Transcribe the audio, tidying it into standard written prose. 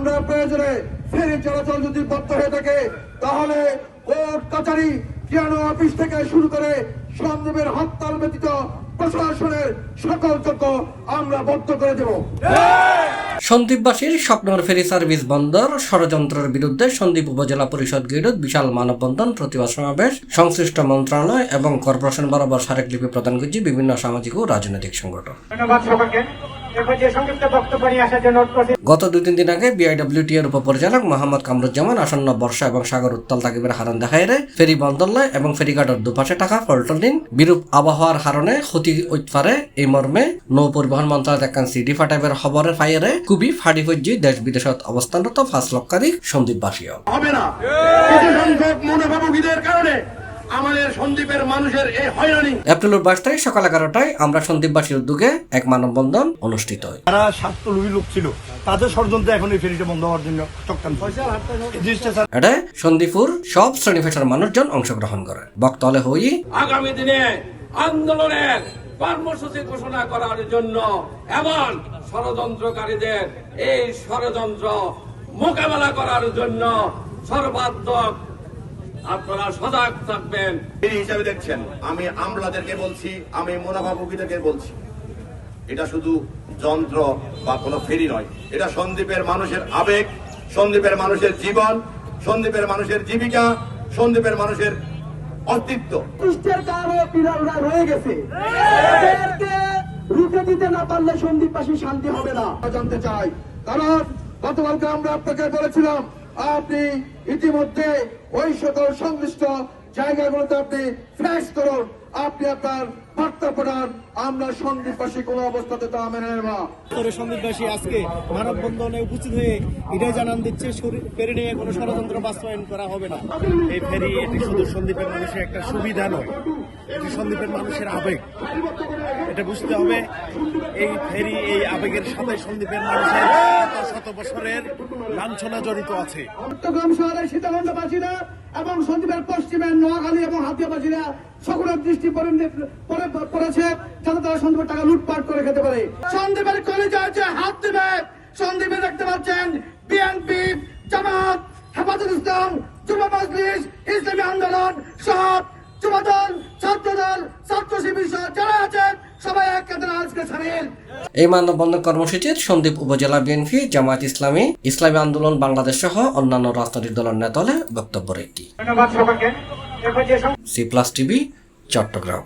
আমরা প্রয়োজনে ফেরি চলাচল যদি বন্ধ হয়ে থাকে তাহলে কোর্ট কাছারি পিয়ানো অফিস থেকে শুরু করে সন্দীপের হরতাল ব্যতীত প্রশাসনের সকল চক্র আমরা বন্ধ করে দেব। সন্দ্বীপবাসীর স্বপ্নর ফেরি সার্ভিস বন্দর ষড়যন্ত্রের বিরুদ্ধে সন্দ্বীপ উপজেলা পরিষদ গেটত বিশাল মানববন্ধন প্রতিবাদ সমাবেশ সংশ্লিষ্ট মন্ত্রণালয় এবং কর্পোরেশন বরাবর স্মারকলিপি প্রদান করছে বিভিন্ন সামাজিক ও রাজনৈতিক সংগঠন। গত 2-3 দিন আগে বিআইডব্লিউটি এর উপপরিচালক মোহাম্মদ কামরুজ্জামান আসন্ন বর্ষা এবং সাগর উত্তাল থাকিবের হারণ দেখায় ফেরি বন্দরলয় এবং ফেরিঘাটের দুপাশে থাকা ফলটলিন বিরূপ আবহাওয়ার কারণে ক্ষতি হইতে এই মর্মে নৌ পরিবহন মন্ত্রণালয় একখান সিডি ফাটাইবের খবরের ফাইয়ারে খুবই ফাড়ি ফজ্জি দেশ বিদেশত অবস্থানরত 5 লক্ষাধিক সন্দ্বীপবাসীও হবে না। কিছু সংখ্যক মনোভাবুকদের কারণে আমাদের সন্দ্বীপের মানুষের এই হয়রানি। এপ্রিলের 22 তারিখ সকাল 11টায় আমরা সন্দ্বীপবাসীর উদ্যোগে এক মানববন্ধন অনুষ্ঠিত হয়। যারা স্বার্থলোভী লোক ছিল তাদের ষড়যন্ত্রে এখন এই ফেরিটা বন্ধ হওয়ার জন্য চক্রান্ত। এটা সন্দ্বীপুর সব শ্রেণী পেশার মানুষজন অংশগ্রহণ করে। বক্তব্য হই আগামী দিনে আন্দোলনের কর্মসূচি ঘোষণা করার জন্য এবং ষড়যন্ত্রকারীদের এই ষড়যন্ত্র মোকাবেলা করার জন্য সর্বাত্মক আপনারা সজাগ থাকবেন। এই হিসাবে দেখছেন, আমি আমলাদেরকে বলছি, আমি মুনাফাভোগীদেরকে বলছি, এটা শুধু যন্ত্র বা কোনো ফেরি নয়, এটা সন্দ্বীপের মানুষের আবেগ, সন্দ্বীপের মানুষের জীবন, সন্দ্বীপের মানুষের জীবিকা, সন্দ্বীপের মানুষের অস্তিত্ব। পৃষ্ঠের কারো বিড়ালরা রয়ে গেছে, এদেরকে রুখে দিতে না পারলে সন্দ্বীপবাসী শান্তি হবে না। জানতে চাই, কারণ গতকালকে আমরা আপনাকে বলেছিলাম আপনি ইতিমধ্যে ওই সকল সংশ্লিষ্ট জায়গাগুলোতে আপনি ফ্ল্যাশ করুন, আপনি আপনার বার্তা পাঠান, আমরা সন্দ্বীপবাসী কোনো অবস্থাতে তা মেনে নেব না। সন্দ্বীপবাসী আজকে মানববন্ধনে উপস্থিত হয়ে এটাই জানান দিচ্ছে ফেরি নিয়ে কোনো ষড়যন্ত্র বাস্তবায়ন করা হবে না। এই ফেরি এটি শুধু সন্দ্বীপের মানুষের একটা সুবিধা নয়, এটি সন্দ্বীপের মানুষের আবেগ। এটা বুঝতে হবে, এই ফেরি এই আবেগের সাথে সন্দ্বীপের মানুষের শত বছরের লাঞ্ছনা জড়িত আছে। চট্টগ্রাম শহরের সীতাকুণ্ডবাসীরা এবং সন্দ্বীপের পশ্চিমের নোয়াখালী এবং হাতিয়াবাসীরা সকলের দৃষ্টি পড়েছে যাতে তারা সন্দ্বীপের টাকা লুটপাট করে খেতে পারে। সন্দ্বীপের কলেজে আছে হাত দেবে, সন্দ্বীপে দেখতে পাচ্ছেন বিএনপি, জামাত, হেফাজত ইসলাম, যুব মজলিস, ইসলামী আন্দোলন সহ যুবদল, ছাত্রদল, ছাত্র শিবির সহ যারা আছেন সবাই এক কাতারে আজকে সামিল। এই মানববন্ধন কর্মসূচির সন্দ্বীপ উপজেলা বিএনপি, জামায়াত ইসলামী, ইসলামী আন্দোলন বাংলাদেশ সহ অন্যান্য রাজনৈতিক দলের নেতালে বক্তব্য রেখে। C plus TV, Chittagong.